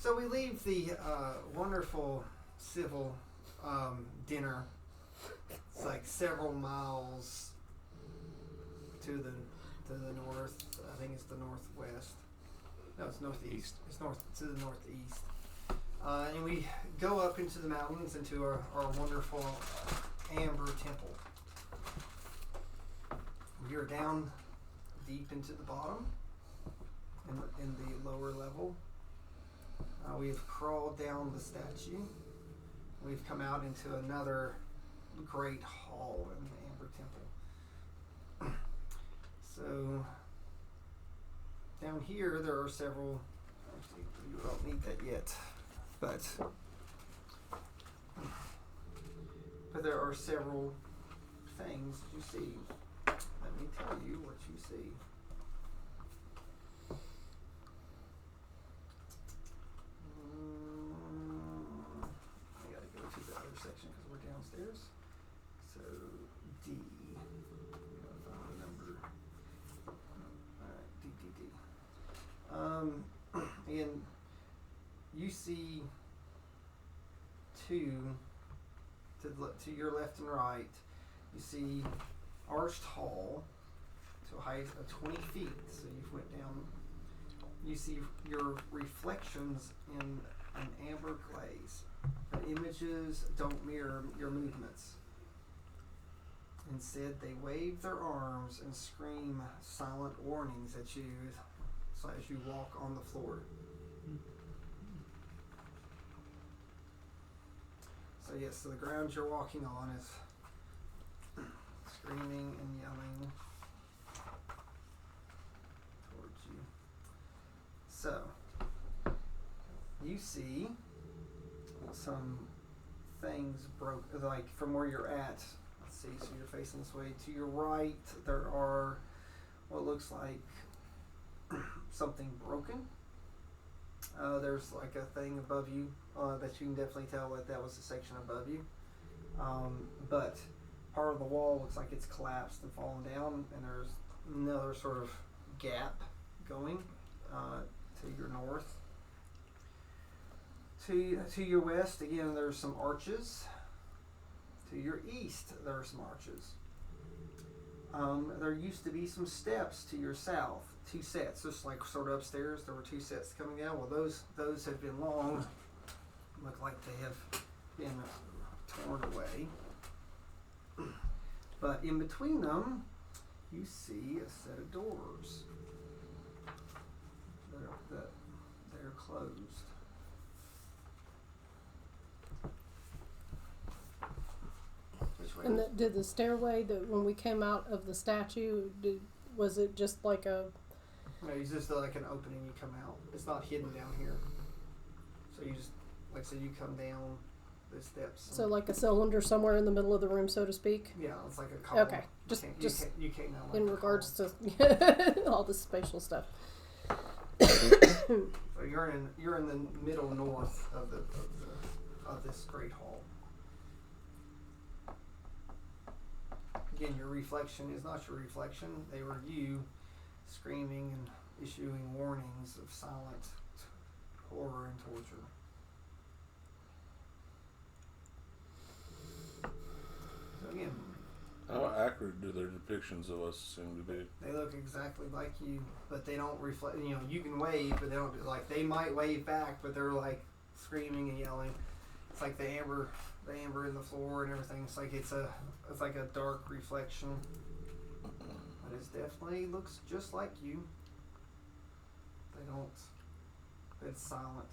So we leave the wonderful civil dinner. It's like several miles to the north. I think it's the northwest. No, it's northeast. It's north to the northeast. And we go up into the mountains into our wonderful amber temple. We are down deep into the bottom in the lower level. We've crawled down the statue. We've come out into another great hall in the amber temple. So down here there are several. Actually, you don't need that yet, but there are several things you see. Let me tell you what you see. I gotta go to the other section because we're downstairs. So D. We gotta find the number. Alright, D. And you see two to your left and right. You see arched hall to a height of 20 feet. So you've went down. You see your reflections in an amber glaze. The images don't mirror your movements. Instead, they wave their arms and scream silent warnings at you as you walk on the floor. So yes, so the ground you're walking on is screaming and yelling towards you. So you see some things broke, like from where you're at. Let's see, so you're facing this way. To your right, there are what looks like something broken. There's like a thing above you that you can definitely tell that was a section above you. But part of the wall looks like it's collapsed and fallen down, and there's another sort of gap going to your north. To your west, again, there's some arches. To your east, there are some arches. There used to be some steps to your south. 2 sets, just like sort of upstairs. There were 2 sets coming down. Well, those have been long. Look like they have been torn away. But in between them, you see a set of doors. They're closed. Which way? And did the stairway that when we came out of the statue, was it just like a? No, it's just like an opening. You come out. It's not hidden down here. So you just, like I said, you come down the steps. So like a cylinder somewhere in the middle of the room, so to speak. Yeah, it's like a column. Okay, you came down like in a regards column. to all this spatial stuff. So you're in the middle north of this great hall. Again, your reflection is not your reflection. They were you screaming and issuing warnings of silent horror and torture. So again, how accurate do their depictions of us seem to be? they look exactly like you, but they don't reflect. You know, you can wave, but they don't. Like they might wave back, but they're like screaming and yelling. It's like the amber in the floor and everything. It's like a dark reflection, but it definitely looks just like you. They don't. It's silent.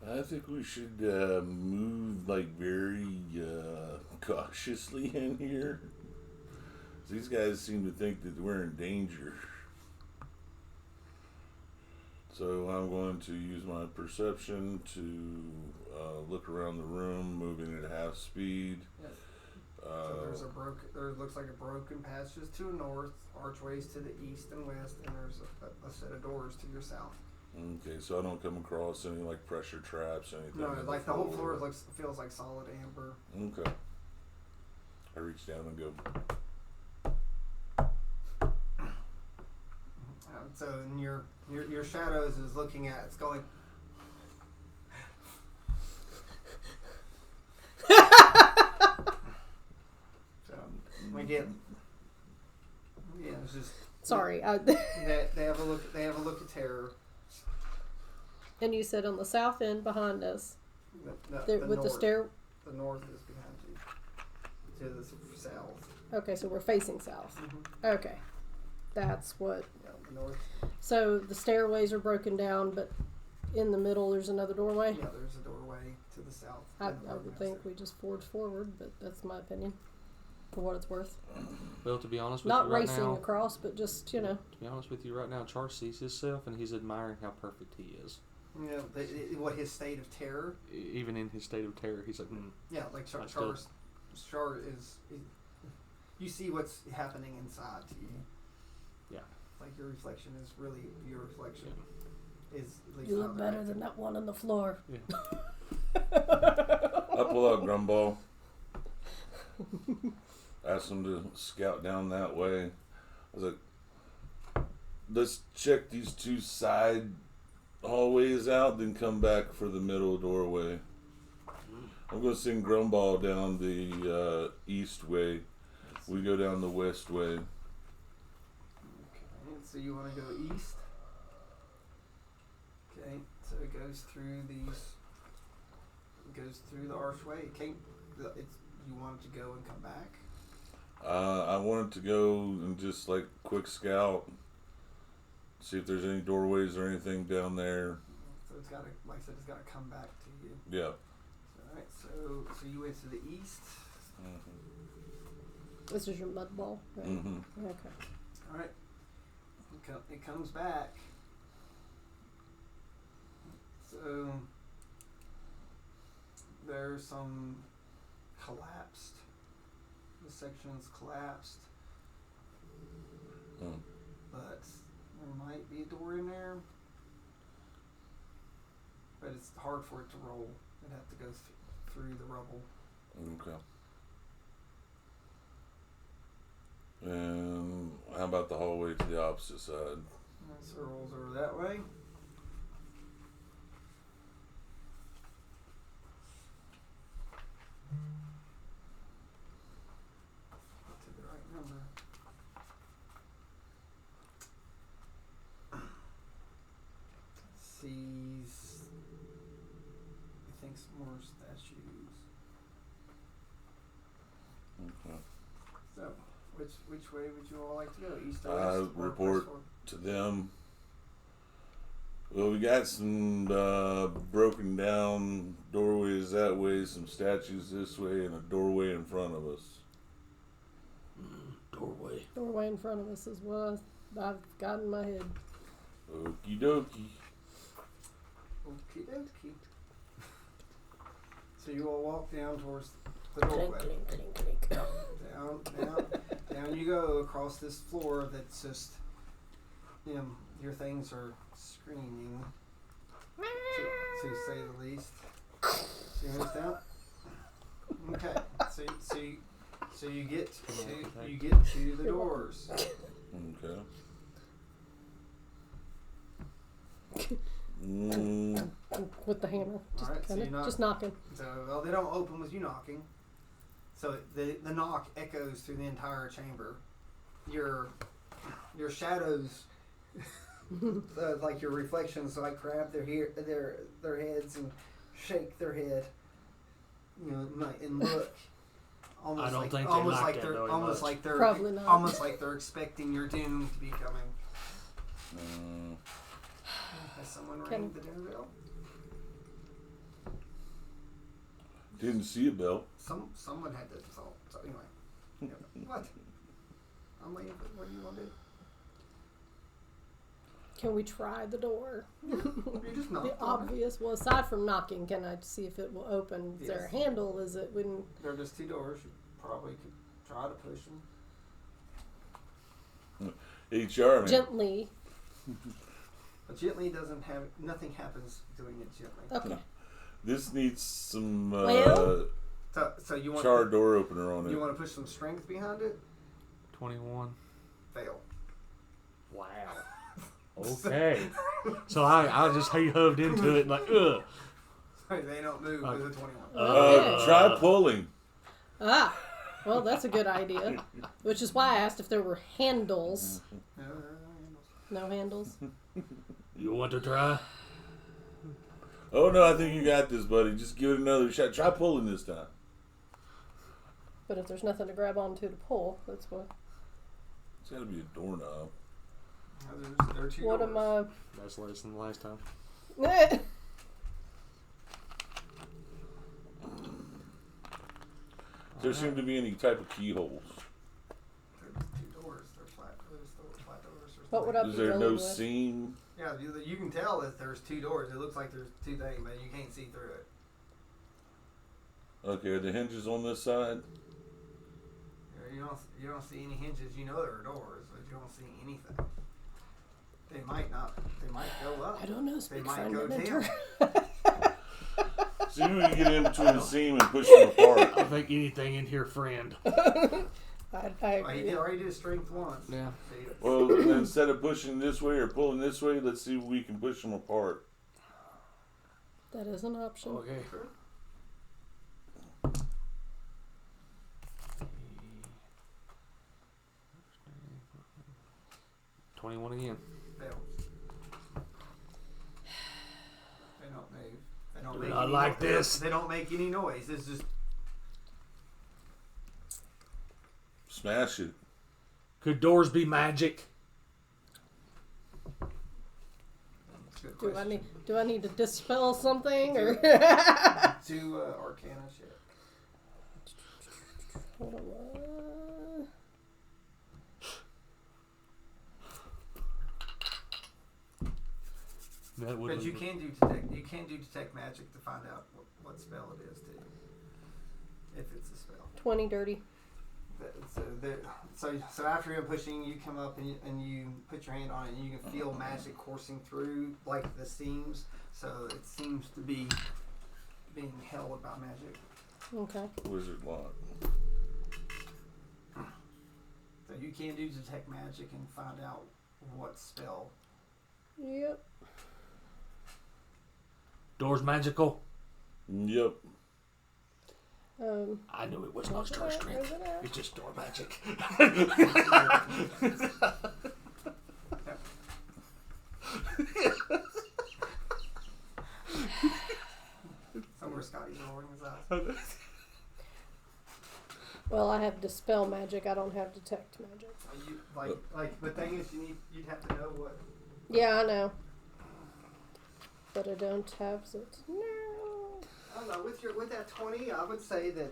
I think we should move like very cautiously in here. These guys seem to think that we're in danger. So I'm going to use my perception to look around the room, moving at half speed. Yes. So there looks like a broken passage to the north, archways to the east and west, and there's a set of doors to your south. Okay, so I don't come across any like pressure traps or anything. No, like the whole floor feels like solid amber. Okay. I reach down and go. So in your shadows is looking at it's going. So we get. Yeah, it's just. Sorry. They have a look. They have a look at terror. And you said on the south end behind us, The with north. the stair. The north is behind you. To the south. Okay, so we're facing south. Mm-hmm. Okay, that's what. Yeah, the north. So the stairways are broken down, but in the middle there's another doorway. Yeah, there's a doorway to the south. I would think we just forge forward, but that's my opinion. For what it's worth. Well, to be honest with Not you right racing now, across, but just, you know. to be honest with you right now, Char sees himself and he's admiring how perfect he is. You know, what his state of terror. Even in his state of terror, he's like, Yeah, like Char is. You see what's happening inside to you. Yeah. Like your reflection is really your reflection. Is at least You how look they're better acting. than that one on the floor. Yeah. I pull out Grumball. Ask him to scout down that way. I was like, let's check these two side hallways out, then come back for the middle doorway. I'm going to send Grumball down the east way. We go down the west way. Okay, so you want to go east? Okay, so it goes through these. It goes through the archway. It can't. It's you want it to go and come back. I wanted to go and just like quick scout, see if there's any doorways or anything down there. So it's got to, like I said, it's got to come back to you. Yeah. All right, so you went to the east. Mm-hmm. This is your mud ball, right? Mm-hmm. Okay. All right, it comes back. So there's some collapsed. The section's collapsed, but there might be a door in there. But it's hard for it to roll. It'd have to go through the rubble. Okay. And how about the hallway to the opposite side? So it rolls over that way. To the right number. Sees, I think, some more statues. Okay. So, which way would you all like to go? East or I west? Or report west or- to them. Well, we got some broken down doorways that way, some statues this way, and a doorway in front of us. doorway. Doorway in front of us is what I've got in my head. Okie dokie. Okie dokie. So you all walk down towards the doorway. Clink, clink, clink, clink. Down you go across this floor that's just, your things are screaming, to say the least. So you move down. Okay, so you get to the doors. Okay. With the hammer. Just Alright, so kinda, you're not- just knocking. So they don't open with you knocking. So the knock echoes through the entire chamber. Your shadows, like your reflections, like grab their heads and shake their head, and look. Almost I don't like, think they almost like like that they're very almost much. like they're Probably not. almost like they're expecting your doom to be coming. Has someone ring the doorbell? Didn't see a bell. Someone had to solve. So anyway, what? I'm waiting for what do you want to do? Can we try the door? You just knock The on it. obvious. Well, aside from knocking, can I see if it will open? Is there a Yes. handle? Is it when? There are just two doors. You probably could try to push them. HR man. Gently. But gently doesn't have nothing happens doing it gently. Okay. This needs some Well? So you want char door opener on it. you want to push some strength behind it? 21. Fail. Wow. Okay. So I just hoved into it and like, ugh. They don't move with a 21. Try pulling. Ah, well, that's a good idea. Which is why I asked if there were handles. No handles? You want to try? Oh no, I think you got this, buddy. Just give it another shot. Try pulling this time. But if there's nothing to grab onto to pull, that's what. It's got to be a doorknob. There are 2 What doors. am I? That's less than the last time. There seem to be any type of keyholes. There's 2 doors. They're flat. There's flat doors. What would I be Is there no dealing with? seam? Yeah, you can tell that there's 2 doors. It looks like there's 2 things, but you can't see through it. Okay, are the hinges on this side? You don't see any hinges. You know there are doors, but you don't see anything. They might not. They might go up. I don't know. They Speak might friend go and down. See if we can get in between the seam and push them apart. I think anything in here, friend. I Well, agree. he already did strength once. Yeah. See, Well, instead of pushing this way or pulling this way, let's see if we can push them apart. That is an option. Okay. Sure. 21 again. Fails. They don't move. They don't make Not any like noise. this. They don't make any noise. It's just Smash it. Could doors be magic? it's a good Do I question. need to dispel something or? 2 Arcana shit. Hold on. That would. But you can do detect. You can do detect magic to find out what spell it is too. If it's a spell. 20 dirty. So after you're pushing, you come up and you put your hand on it, and you can feel magic coursing through like the seams. So it seems to be being held by magic. Okay. Wizard lock. So you can do detect magic and find out what spell. Yep. Doors magical? Yep. I knew it was not star strength. It's just door magic. Somewhere Scotty's rolling his eyes. Well, I have dispel magic. I don't have detect magic. The thing is, you'd have to know what. Yeah, I know. But I don't have it. No. I don't know. With that 20, I would say that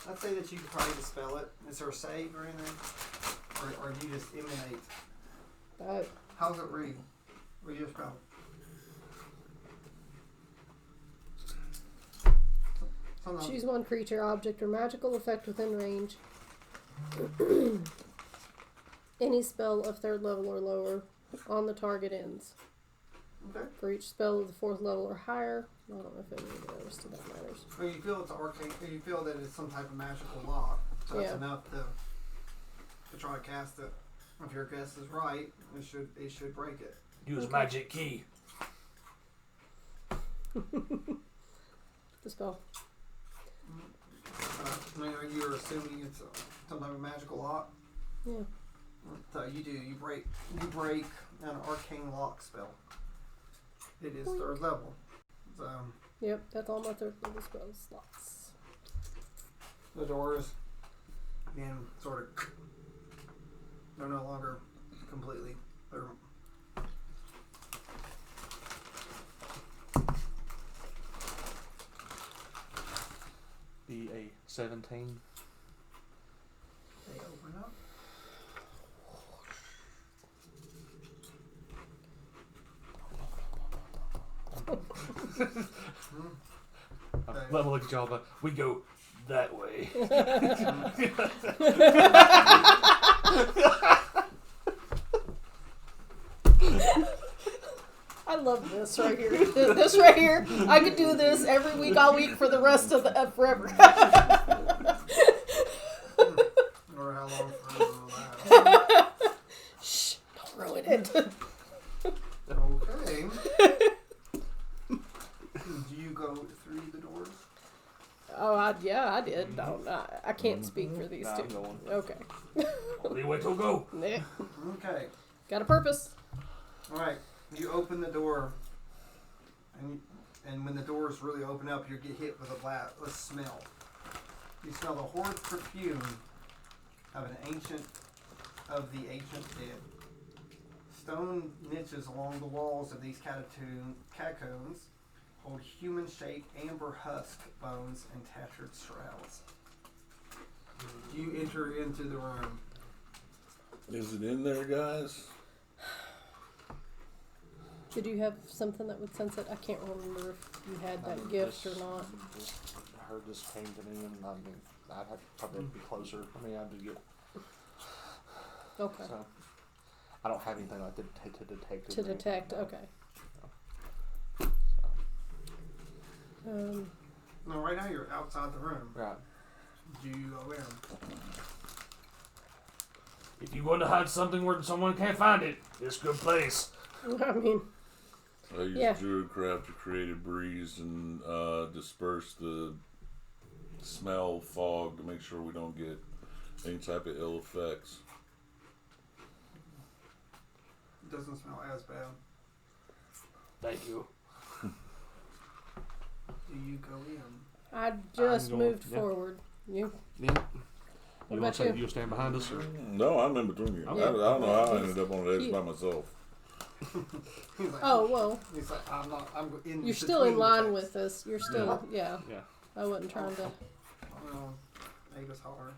I'd say that you could probably dispel it. Is there a save or anything, or do you just emanate? How's it read? Read your spell. Sometimes- Choose one creature, object, or magical effect within range. Any spell of 3rd level or lower on the target ends. Okay. For each spell of the 4th level or higher. I don't know if any of the rest of that matters. Well, you feel it's arcane. You feel that it's some type of magical lock. So that's Yeah. enough to try to cast it. If your guess is right, it should break it. Use magic key. The spell. You're assuming it's some type of magical lock. Yeah. So you do. You break an arcane lock spell. It is 3rd level. So Yep, that's all my 3rd level spell slots. the doors again sort of they're no longer completely they're Be a 17. they open up. Let me look at y'all, but we go that way. I love this right here. This right here. I could do this every week, all week for the rest of the forever. Or how long for that. Shh! Don't ruin it. Okay. Do you go through the doors? Oh, I did. I can't speak for these Nah, two. I'm going. Okay. Only way to go. Nah. Okay. Got a purpose. All right. You open the door, and when the doors really open up, you get hit with a smell. You smell the horrid perfume of the ancient dead. Stone niches along the walls of these catacombs hold human-shaped amber husk bones and tattered shrouds. You enter into the room. Is it in there, guys? Did you have something that would sense it? I can't remember if you had that gift or not. Her just came to me, and I mean, I'd have to probably be closer. I mean, I'd have to get. Okay. So, I don't have anything like that to detect. To detect, okay. No, right now you're outside the room. Right. Do you go in? If you want to hide something where someone can't find it, it's a good place. I mean, I use Druidcraft to create a breeze and disperse the smell fog to make sure we don't get any type of ill effects. It doesn't smell as bad. Thank you. Do you go in? I just I'm going- moved forward. You? Yeah. What You about want to you? you'll stand behind us? Or? No, I'm in between you. Okay. I don't know how I He's- ended up on the edge by myself. He's like, Oh, well, He's like, I'm in. you're still in between line the with us. You're still, yeah. Yeah. I wasn't trying to. Well, Ava's hard.